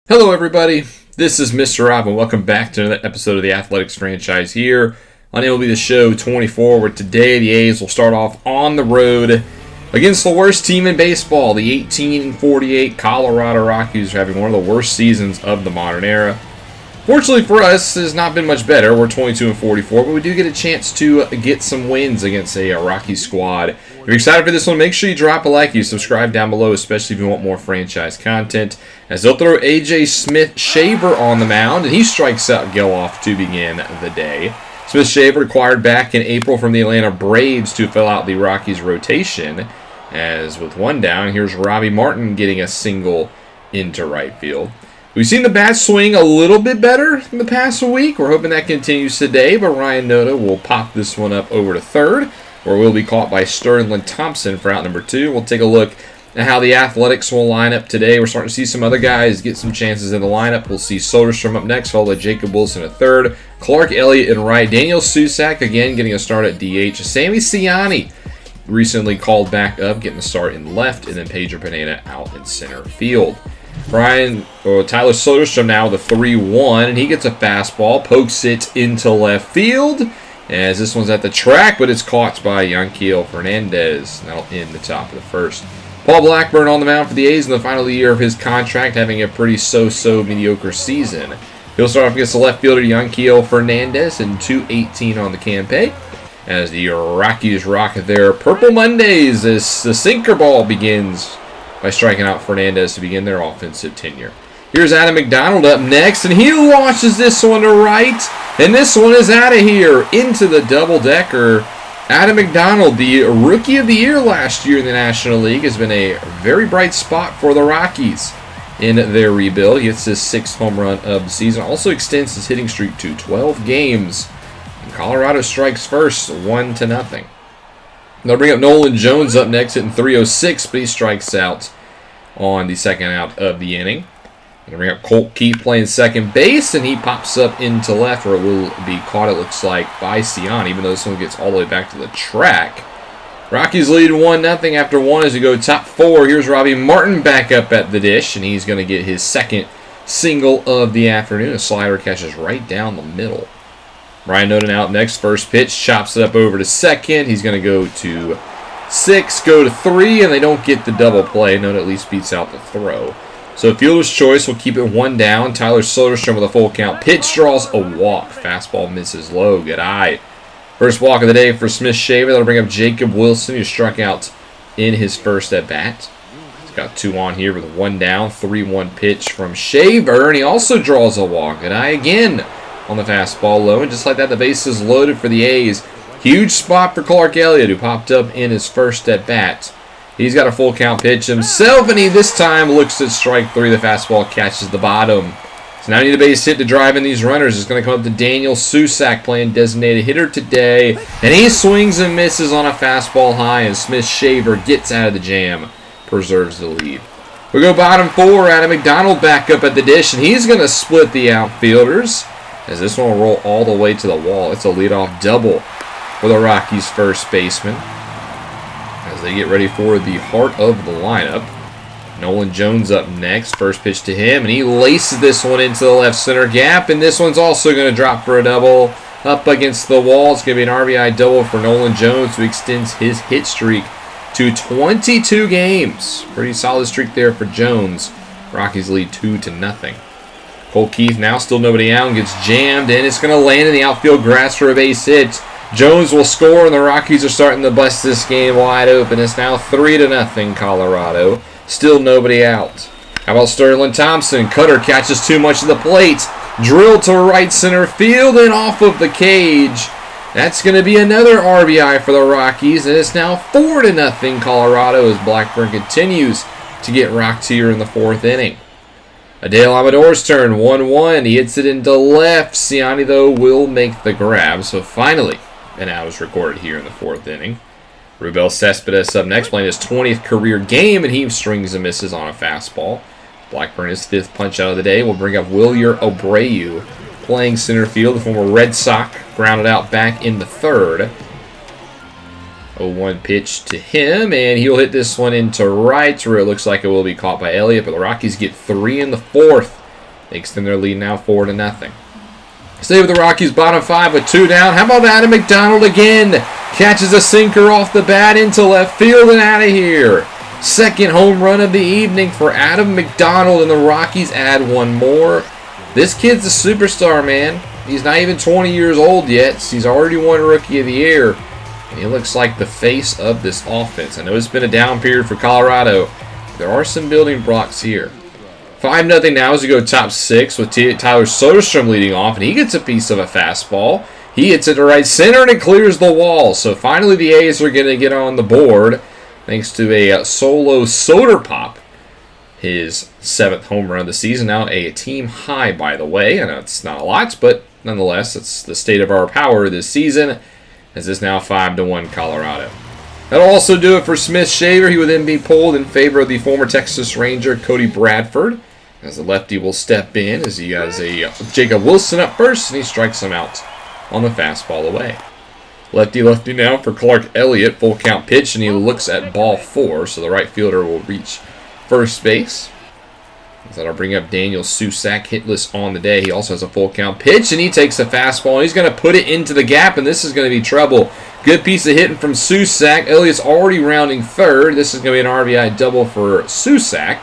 Hello everybody, this is Mr. Rob and welcome back to another episode of the Athletics franchise here on MLB The Show 24, where today the A's will start off on the road against the worst team in baseball. The 18-48 Colorado Rockies are having one of the worst seasons of the modern era. Fortunately for us, it has not been much better. We're 22-44, but we do get a chance to get some wins against a Rockies squad. If you're excited for this one, make sure you drop a like, you subscribe down below, especially if you want more franchise content. As they'll throw A.J. Smith-Shaver on the mound, and he strikes out Geloff to begin the day. Smith-Shaver acquired back in April from the Atlanta Braves to fill out the Rockies rotation. As with one down, here's Robbie Martin getting a single into right field. We've seen the bat swing a little bit better in the past week. We're hoping that continues today, but Ryan Noda will pop this one up over to third, where we'll be caught by Sterling Thompson for out number 2. We'll take a look at how the Athletics will line up today. We're starting to see some other guys get some chances in the lineup. We'll see Soderstrom up next, followed by Jacob Wilson at third, Clark Elliott in right, Daniel Susac again getting a start at DH, Sammy Ciani recently called back up, getting a start in left, and then Pedro Pineda out in center field. Tyler Soderstrom now with a 3-1, and he gets a fastball, pokes it into left field, as this one's at the track, but it's caught by Yanquiel Fernandez. That'll end the top of the first. Paul Blackburn on the mound for the A's in the final year of his contract, having a pretty so-so mediocre season. He'll start off against the left fielder Yanquiel Fernandez in 2:18 on the campaign, as the Rockies rock their Purple Mondays as the sinker ball begins by striking out Fernandez to begin their offensive tenure. Here's Adam McDonald up next, and he launches this one to right, and this one is out of here into the double-decker. Adam McDonald, the Rookie of the Year last year in the National League, has been a very bright spot for the Rockies in their rebuild. He hits his 6th home run of the season, also extends his hitting streak to 12 games. And Colorado strikes first, 1-0. They'll bring up Nolan Jones up next, hitting .306, but he strikes out on the second out of the inning. They'll bring up Colt Keith playing second base, and he pops up into left, where it will be caught, it looks like, by Ciani, even though this one gets all the way back to the track. Rockies lead 1-0 after 1 as we go top 4. Here's Robbie Martin back up at the dish, and he's going to get his second single of the afternoon. A slider catches right down the middle. Ryan Noda out next. First pitch, chops it up over to second. He's going to go to 6, go to 3, and they don't get the double play. Noda at least beats out the throw. So fielder's choice will keep it 1 down. Tyler Soderstrom with a full count. Pitch draws a walk. Fastball misses low. Good eye. First walk of the day for Smith-Shaver. That'll bring up Jacob Wilson, who struck out in his first at-bat. He's got 2 on here with 1 down. 3-1 pitch from Shaver, and he also draws a walk. Good eye again on the fastball low, and just like that, the base is loaded for the A's. Huge spot for Clark Elliott, who popped up in his first at-bat. He's got a full count pitch himself, and he this time looks at strike 3. The fastball catches the bottom. So now we need a base hit to drive in these runners. It's going to come up to Daniel Susac playing designated hitter today, and he swings and misses on a fastball high, and Smith-Shaver gets out of the jam, preserves the lead. We go bottom 4. Adam McDonald back up at the dish, and he's going to split the outfielders, as this one will roll all the way to the wall. It's a leadoff double for the Rockies' first baseman as they get ready for the heart of the lineup. Nolan Jones up next. First pitch to him, and he laces this one into the left center gap, and this one's also going to drop for a double up against the wall. It's going to be an RBI double for Nolan Jones, who extends his hit streak to 22 games. Pretty solid streak there for Jones. Rockies lead 2-0. Cole Keith now still nobody out and gets jammed, and it's going to land in the outfield grass for a base hit. Jones will score, and the Rockies are starting to bust this game wide open. It's now 3-0 Colorado. Still nobody out. How about Sterling Thompson? Cutter catches too much of the plate. Drilled to right center field and off of the cage. That's going to be another RBI for the Rockies, and it's now 4-0 Colorado as Blackburn continues to get rocked here in the 4th inning. Adele Amador's turn, 1-1. He hits it into left. Ciani, though, will make the grab. So finally, an out is recorded here in the 4th inning. Rubel Cespedes up next, playing his 20th career game, and he strings and misses on a fastball. Blackburn, his 5th punch out of the day, will bring up Wilyer Abreu, playing center field. The former Red Sox grounded out back in the 3rd. 0-1 pitch to him, and he'll hit this one into right, where it looks like it will be caught by Elliott, but the Rockies get 3 in the 4th They extend their lead now 4-0. Stay with the Rockies, bottom 5 with 2 down. How about Adam McDonald again? Catches a sinker off the bat into left field and out of here. Second home run of the evening for Adam McDonald, and the Rockies add one more. This kid's a superstar, man. He's not even 20 years old yet. So he's already won Rookie of the Year. And he looks like the face of this offense. I know it's been a down period for Colorado. There are some building blocks here. 5-0 now as we go top 6 with Tyler Soderstrom leading off, and he gets a piece of a fastball. He hits it to right center, and it clears the wall. So finally the A's are going to get on the board thanks to a solo Soder pop. His 7th home run of the season, now a team high, by the way. I know it's not a lot, but nonetheless, it's the state of our power this season, as it's now 5-1 Colorado. That'll also do it for Smith Shaver. He would then be pulled in favor of the former Texas Ranger Cody Bradford, as the lefty will step in as he has a Jacob Wilson up first, and he strikes him out on the fastball away. Lefty now for Clark Elliott, full count pitch, and he looks at ball 4, so the right fielder will reach first base. That'll bring up Daniel Susac, hitless on the day. He also has a full count pitch, and he takes a fastball, and he's going to put it into the gap, and this is going to be trouble. Good piece of hitting from Susac. Elliott's already rounding third. This is going to be an RBI double for Susac.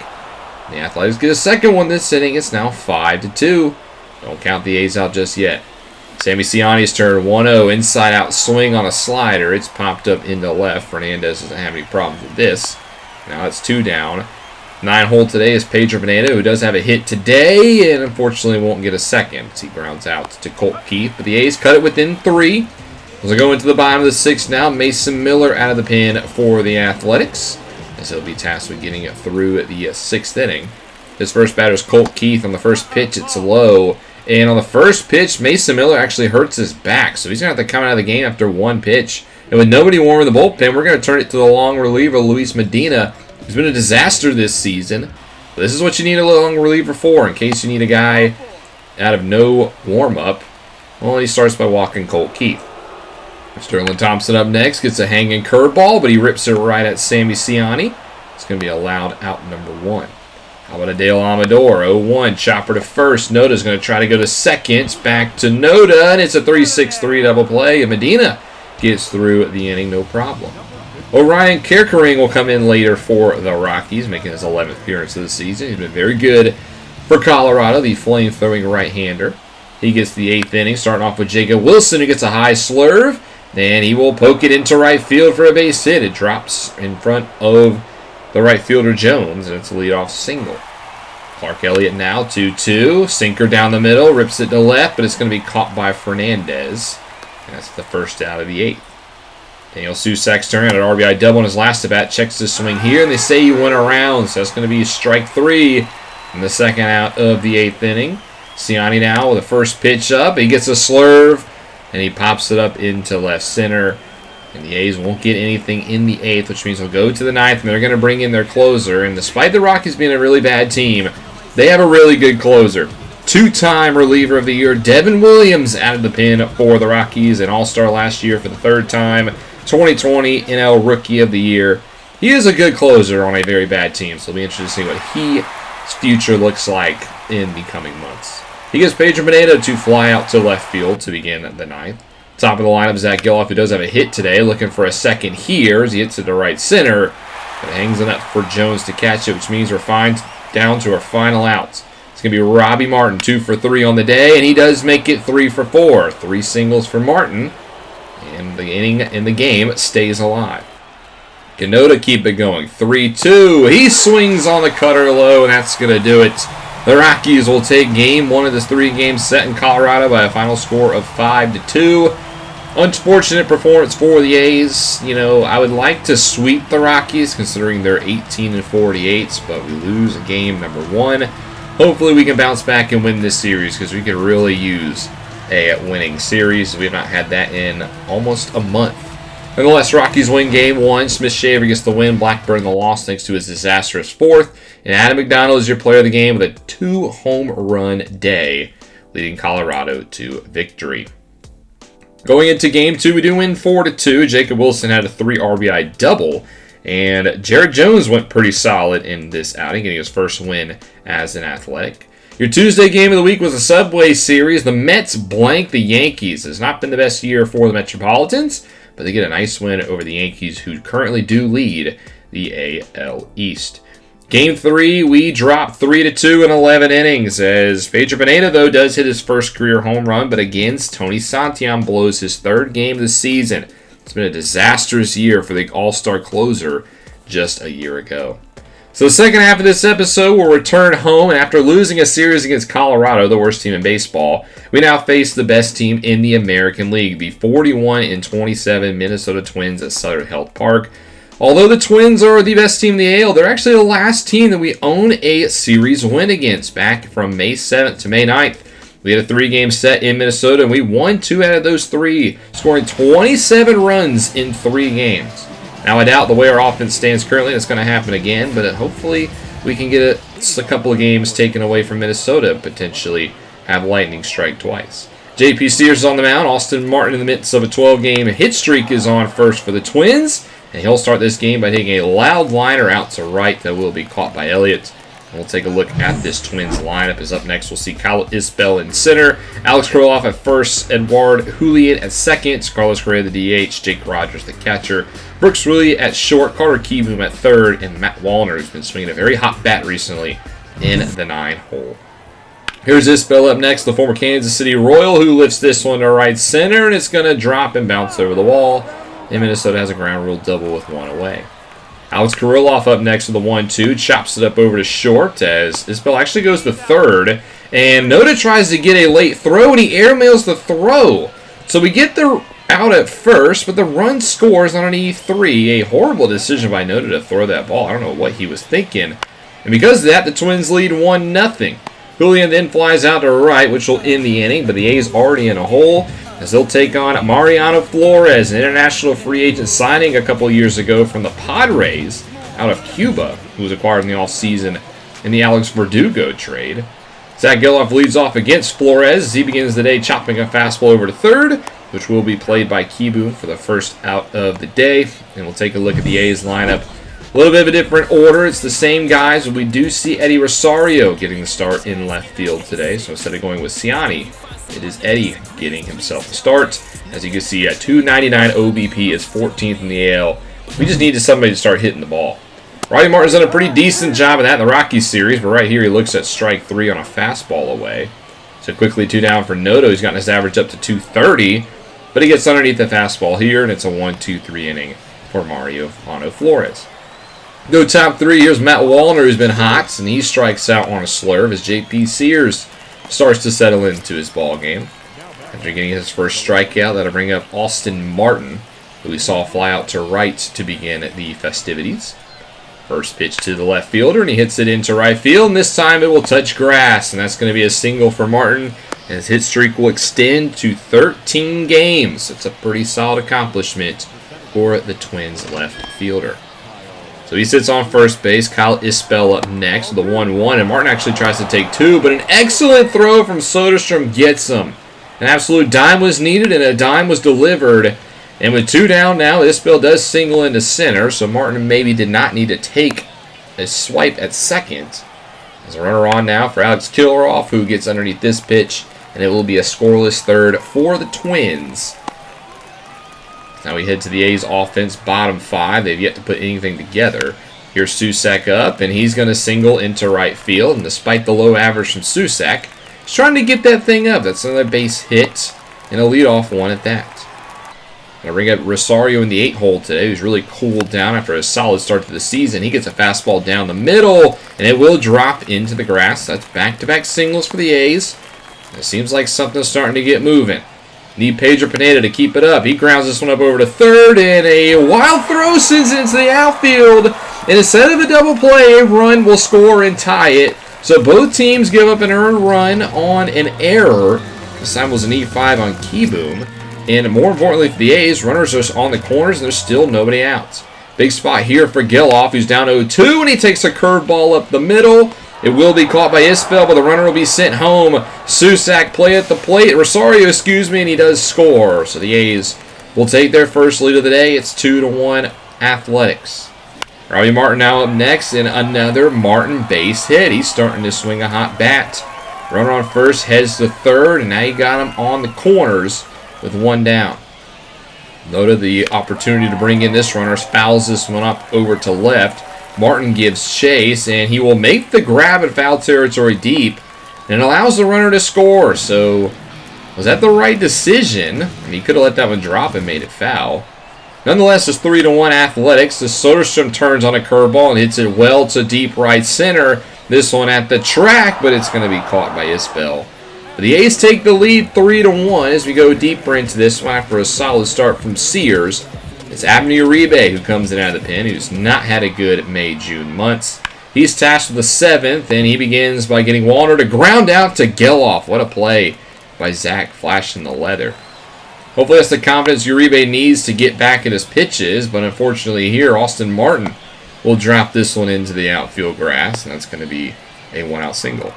The Athletics get a second one this inning. It's now 5-2. Don't count the A's out just yet. Sammy Ciani's turn, 1-0, inside out swing on a slider. It's popped up into left. Fernandez doesn't have any problems with this. Now it's 2 down. 9-hole today is Pedro Pineda, who does have a hit today and unfortunately won't get a second. He grounds out to Colt Keith, but the A's cut it within 3. As we go into the bottom of the 6th now, Mason Miller out of the pen for the Athletics, as he'll be tasked with getting it through the 6th inning. His first batter is Colt Keith. On the first pitch, it's low. And on the first pitch, Mason Miller actually hurts his back, so he's going to have to come out of the game after 1 pitch. And with nobody warm in the bullpen, we're going to turn it to the long reliever, Luis Medina, who's been a disaster this season. But this is what you need a long reliever for, in case you need a guy out of no warm-up. Well, he starts by walking Colt Keith. Sterling Thompson up next, gets a hanging curveball, but he rips it right at Sammy Ciani. It's going to be allowed out number 1. How about a Dale Amador? 0-1, chopper to first. Noda's going to try to go to second. Back to Noda, and it's a 3-6-3 double play, and Medina gets through the inning, no problem. Orion Kerkering will come in later for the Rockies, making his 11th appearance of the season. He's been very good for Colorado, the flame-throwing right-hander. He gets the 8th inning, starting off with Jacob Wilson, who gets a high slurve. And he will poke it into right field for a base hit. It drops in front of the right fielder Jones, and it's a leadoff single. Clark Elliott now 2-2. Sinker down the middle, rips it to left, but it's going to be caught by Fernandez. And that's the first out of the 8th. Daniel Susak's turn at an RBI double in his last at-bat. Checks his swing here, and they say he went around, so that's going to be strike 3 in the second out of the 8th inning. Ciani now with the first pitch up. He gets a slurve, and he pops it up into left center. And the A's won't get anything in the 8th, which means they'll go to the 9th, and they're going to bring in their closer. And despite the Rockies being a really bad team, they have a really good closer. 2-time reliever of the year, Devin Williams out of the pen for the Rockies, an all-star last year for the 3rd time. 2020 NL Rookie of the Year. He is a good closer on a very bad team, so it'll be interesting to see what his future looks like in the coming months. He gets Pedro Pineda to fly out to left field to begin the 9th. Top of the lineup, Zach Geloff, who does have a hit today, looking for a second here as he hits it to right center. But it hangs enough for Jones to catch it, which means we're fine down to our final outs. It's going to be Robbie Martin, 2 for 3 on the day, and he does make it 3 for 4. 3 singles for Martin, and the inning in the game stays alive. Canoda keep it going, 3-2. He swings on the cutter low, and that's going to do it. The Rockies will take game 1 of this 3-game set in Colorado by a final score of 5-2. Unfortunate performance for the A's. You know, I would like to sweep the Rockies considering they're 18-48, but we lose game number 1. Hopefully we can bounce back and win this series because we could really use a winning series. We have not had that in almost a month. Nonetheless, Rockies win game 1. Smith Shaver gets the win. Blackburn the loss thanks to his disastrous 4th. And Adam McDonald is your player of the game with a 2-home run day, leading Colorado to victory. Going into game 2, we do win 4-2. Jacob Wilson had a 3 RBI double. And Jared Jones went pretty solid in this outing, getting his first win as an Athletic. Your Tuesday game of the week was a Subway Series. The Mets blank the Yankees. It has not been the best year for the Metropolitans, but they get a nice win over the Yankees, who currently do lead the AL East. Game 3, we dropped 3-2 in 11 innings, as Pedro Pineda, though, does hit his first career home run, but against Tony Santillan blows his third game of the season. It's been a disastrous year for the all-star closer just a year ago. So the second half of this episode will return home, and after losing a series against Colorado, the worst team in baseball, we now face the best team in the American League, the 41-27 Minnesota Twins at Sutter Health Park. Although the Twins are the best team in the AL, they're actually the last team that we own a series win against. Back from May 7th to May 9th, we had a 3-game set in Minnesota, and we won 2 out of those 3, scoring 27 runs in 3 games. Now, I doubt the way our offense stands currently, that's going to happen again, but hopefully we can get a couple of games taken away from Minnesota, potentially have lightning strike twice. JP Sears is on the mound. Austin Martin in the midst of a 12-game hit streak is on first for the Twins, and he'll start this game by taking a loud liner out to right that will be caught by Elliott. And we'll take a look at this Twins lineup. As up next, we'll see Kyle Isbell in center, Alex Kirilloff at first, Edouard Julian at second, Carlos Correa the DH, Jake Rogers the catcher, Brooks Rulli at short, Carter Kieboom at third, and Matt Wallner, who's been swinging a very hot bat recently in the 9-hole. Here's Isbell up next, the former Kansas City Royal, who lifts this one to right center, and it's going to drop and bounce over the wall. And Minnesota has a ground rule double with 1 away. Alex Kirilloff up next with a 1-2, chops it up over to short as Isbell actually goes to third. And Noda tries to get a late throw, and he airmails the throw. So we get the out at first, but the run scores on an E3. A horrible decision by Noda to throw that ball. I don't know what he was thinking. And because of that, the Twins lead 1-0. Julian then flies out to right, which will end the inning, but the A's already in a hole, as they'll take on Mariano Flores, an international free agent signing a couple years ago from the Padres out of Cuba, who was acquired in the offseason in the Alex Verdugo trade. Zach Geloff leads off against Flores as he begins the day chopping a fastball over to third, which will be played by Kieboom for the first out of the day. And we'll take a look at the A's lineup. A little bit of a different order. It's the same guys, but we do see Eddie Rosario getting the start in left field today. So instead of going with Ciani, it is Eddie getting himself a start. As you can see, at 299 OBP is 14th in the AL. We just needed somebody to start hitting the ball. Roddy Martin's done a pretty decent job of that in the Rockies series, but right here he looks at strike 3 on a fastball away. So quickly 2 down for Noto. He's gotten his average up to 230, but he gets underneath the fastball here, and it's a 1-2-3 inning for Mariano Flores. Go top 3, here's Matt Wallner, who's been hot, and he strikes out on a slurve as JP Sears starts to settle into his ball game. After getting his first strikeout, that'll bring up Austin Martin, who we saw fly out to right to begin the festivities. First pitch to the left fielder, and he hits it into right field, and this time it will touch grass, and that's going to be a single for Martin, and his hit streak will extend to 13 games. It's a pretty solid accomplishment for the Twins left fielder. So he sits on first base. Kyle Isbell up next with a 1-1, and Martin actually tries to take 2, but an excellent throw from Soderstrom gets him. An absolute dime was needed, and a dime was delivered. And with 2 down now, Isbell does single into center, so Martin maybe did not need to take a swipe at second. There's a runner on now for Alex Kirilloff, who gets underneath this pitch, and it will be a scoreless third for the Twins. Now we head to the A's offense, bottom 5. They've yet to put anything together. Here's Susac up, and he's going to single into right field. And despite the low average from Susac, he's trying to get that thing up. That's another base hit, and a leadoff one at that. Going to bring up Rosario in the 8-hole today, who's really cooled down after a solid start to the season. He gets a fastball down the middle, and it will drop into the grass. That's back-to-back singles for the A's. It seems like something's starting to get moving. Need Pedro Pineda to keep it up. He grounds this one up over to third, and a wild throw sends it into the outfield. And instead of a double play, a run will score and tie it. So both teams give up an earned run on an error. This time was an E5 on Kieboom. And more importantly for the A's, runners are on the corners, and there's still nobody out. Big spot here for Geloff, who's down 0-2, and he takes a curveball up the middle. It will be caught by Isbell, but the runner will be sent home. Susac play at the plate. Rosario, and he does score. So the A's will take their first lead of the day. It's 2-1 Athletics. Robbie Martin now up next, and another Martin base hit. He's starting to swing a hot bat. Runner on first, heads to third, and now you got him on the corners with one down. Noted the opportunity to bring in this runner, fouls this one up over to left. Martin gives chase, and he will make the grab in foul territory deep, and it allows the runner to score. So, was that the right decision? I mean, he could have let that one drop and made it foul. Nonetheless, it's 3-1 Athletics. The Soderstrom turns on a curveball and hits it well to deep right center. This one at the track, but it's going to be caught by Isbell. But the A's take the lead 3-1 as we go deeper into this one after a solid start from Sears. It's Abner Uribe who comes in out of the pen, who's not had a good May-June months. He's tasked with the seventh, and he begins by getting Wallner to ground out to Geloff. What a play by Zach flashing the leather. Hopefully that's the confidence Uribe needs to get back in his pitches, but unfortunately here, Austin Martin will drop this one into the outfield grass, and that's going to be a one-out single.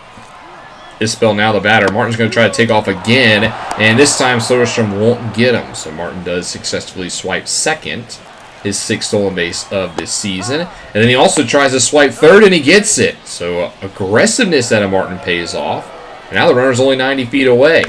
Isbell now the batter. Martin's going to try to take off again, and this time Soderstrom won't get him, so Martin does successfully swipe second, his sixth stolen base of this season, and then he also tries to swipe third, and he gets it. So aggressiveness out of Martin pays off, and now the runner's only 90 feet away.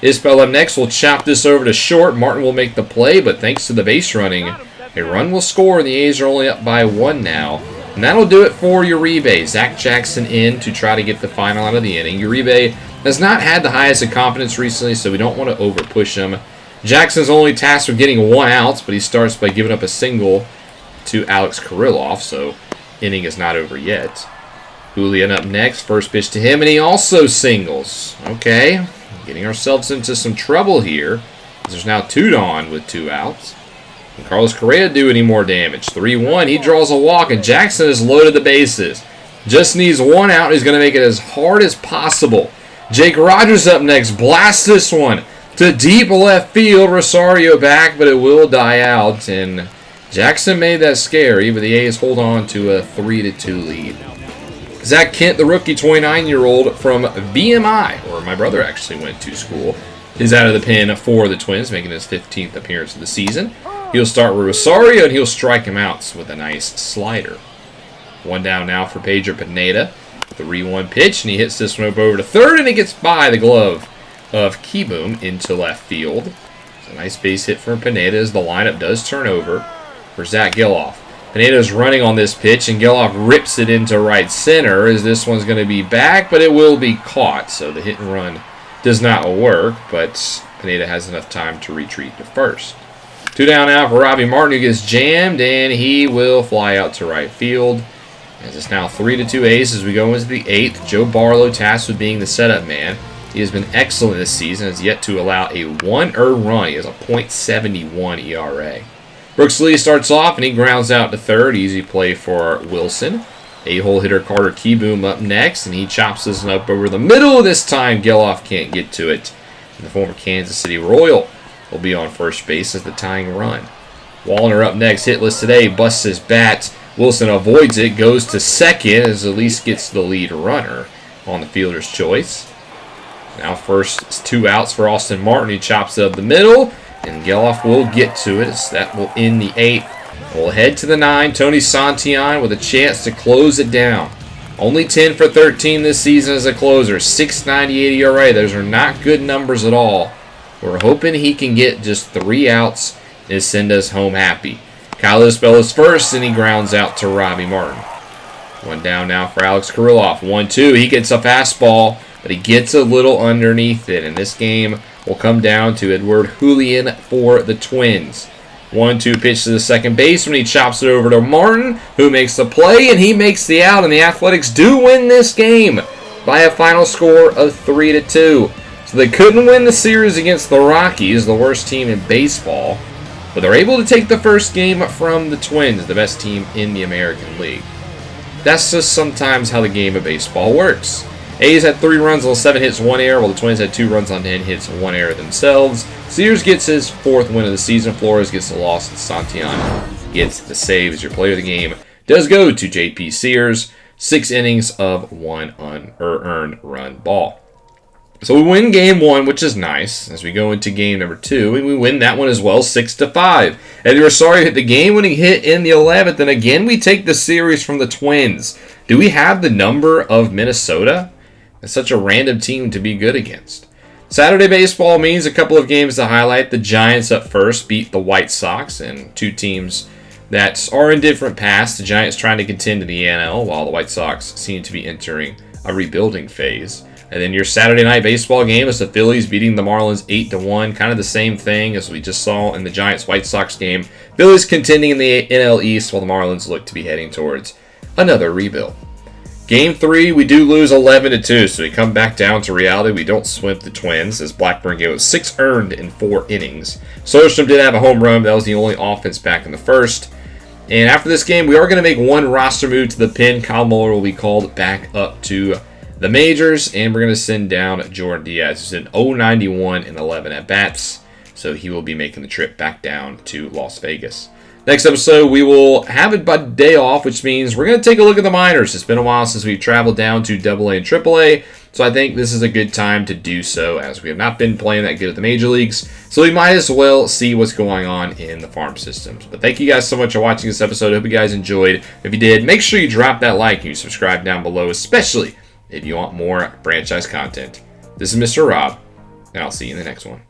Isbell up next will chop this over to short. Martin will make the play, but thanks to the base running, a run will score, and the A's are only up by one now. And that'll do it for Uribe. Zach Jackson in to try to get the final out of the inning. Uribe has not had the highest of confidence recently, so we don't want to over-push him. Jackson's only tasked with getting one out, but he starts by giving up a single to Alex Kirilloff, so inning is not over yet. Julian up next, first pitch to him, and he also singles. Okay. Getting ourselves into some trouble here. There's now two on with two outs. Can Carlos Correa do any more damage? 3-1. He draws a walk, and Jackson has loaded the bases. Just needs one out. He's going to make it as hard as possible. Jake Rogers up next. Blasts this one to deep left field. Rosario back, but it will die out. And Jackson made that scary, but the A's hold on to a 3-2 lead. Zach Kent, the rookie 29-year-old from VMI, where my brother actually went to school, is out of the pen for the Twins, making his 15th appearance of the season. He'll start with Rosario, and he'll strike him out with a nice slider. One down now for Pedro Pineda. 3-1 pitch, and he hits this one up over to third, and it gets by the glove of Kieboom into left field. It's a nice base hit for Pineda as the lineup does turn over for Zach Geloff. Pineda's running on this pitch, and Geloff rips it into right center as this one's going to be back, but it will be caught. So the hit and run does not work, but Pineda has enough time to retreat to first. Two down now for Robbie Martin, who gets jammed, and he will fly out to right field. As it's now 3-2 A's as we go into the eighth. Joe Barlow tasked with being the setup man. He has been excellent this season, has yet to allow a one earned run. He has a .71 ERA. Brooks Lee starts off, and he grounds out to third. Easy play for Wilson. A-hole hitter Carter Kieboom up next, and he chops this one up over the middle. This time, Geloff can't get to it. And the former Kansas City Royal will be on first base as the tying run. Wallner up next, hitless today, busts his bat. Wilson avoids it, goes to second as Elise gets the lead runner on the fielder's choice. Now first two outs for Austin Martin. He chops it up the middle, and Geloff will get to it. So that will end the eighth. We'll head to the ninth. Tony Santillan with a chance to close it down. Only 10 for 13 this season as a closer. .698 ERA. Those are not good numbers at all. We're hoping he can get just 3 outs and send us home happy. Kyle Isbell is first, and he grounds out to Robbie Martin. One down now for Alex Kirilloff. 1-2. He gets a fastball, but he gets a little underneath it. And this game will come down to Edward Julian for the Twins. 1-2 pitch to the second baseman. He chops it over to Martin, who makes the play, and he makes the out. And the Athletics do win this game by a final score of 3-2. So they couldn't win the series against the Rockies, the worst team in baseball. But they're able to take the first game from the Twins, the best team in the American League. That's just sometimes how the game of baseball works. A's had 3 runs on 7 hits, 1 error, while the Twins had 2 runs on 10 hits, 1 error themselves. Sears gets his 4th win of the season. Flores gets the loss, and Santillan gets the save. As your player of the game does go to J.P. Sears. 6 innings of 1 earned run ball. So we win game 1, which is nice, as we go into game number 2, and we win that one as well, 6-5. Eddie Rosario hit the game-winning hit in the 11th, and again we take the series from the Twins. Do we have the number of Minnesota? It's such a random team to be good against. Saturday baseball means a couple of games to highlight. The Giants up first beat the White Sox, and two teams that are in different paths. The Giants trying to contend in the NL, while the White Sox seem to be entering a rebuilding phase. And then your Saturday night baseball game is the Phillies beating the Marlins 8-1. Kind of the same thing as we just saw in the Giants-White Sox game. Phillies contending in the NL East, while the Marlins look to be heading towards another rebuild. Game 3, we do lose 11-2, so we come back down to reality. We don't sweep the Twins, as Blackburn gave us 6 earned in 4 innings. Soderstrom did have a home run, but that was the only offense back in the first. And after this game, we are going to make one roster move to the pen. Kyle Muller will be called back up to the majors, and we're going to send down Jordan Diaz, who's in 091 and 11 at-bats, so he will be making the trip back down to Las Vegas. Next episode, we will have a day off, which means we're going to take a look at the minors. It's been a while since we've traveled down to AA and AAA, so I think this is a good time to do so, as we have not been playing that good at the major leagues, so we might as well see what's going on in the farm systems. But thank you guys so much for watching this episode. I hope you guys enjoyed. If you did, make sure you drop that like and you subscribe down below, especially if you want more franchise content. This is Mr. Rob, and I'll see you in the next one.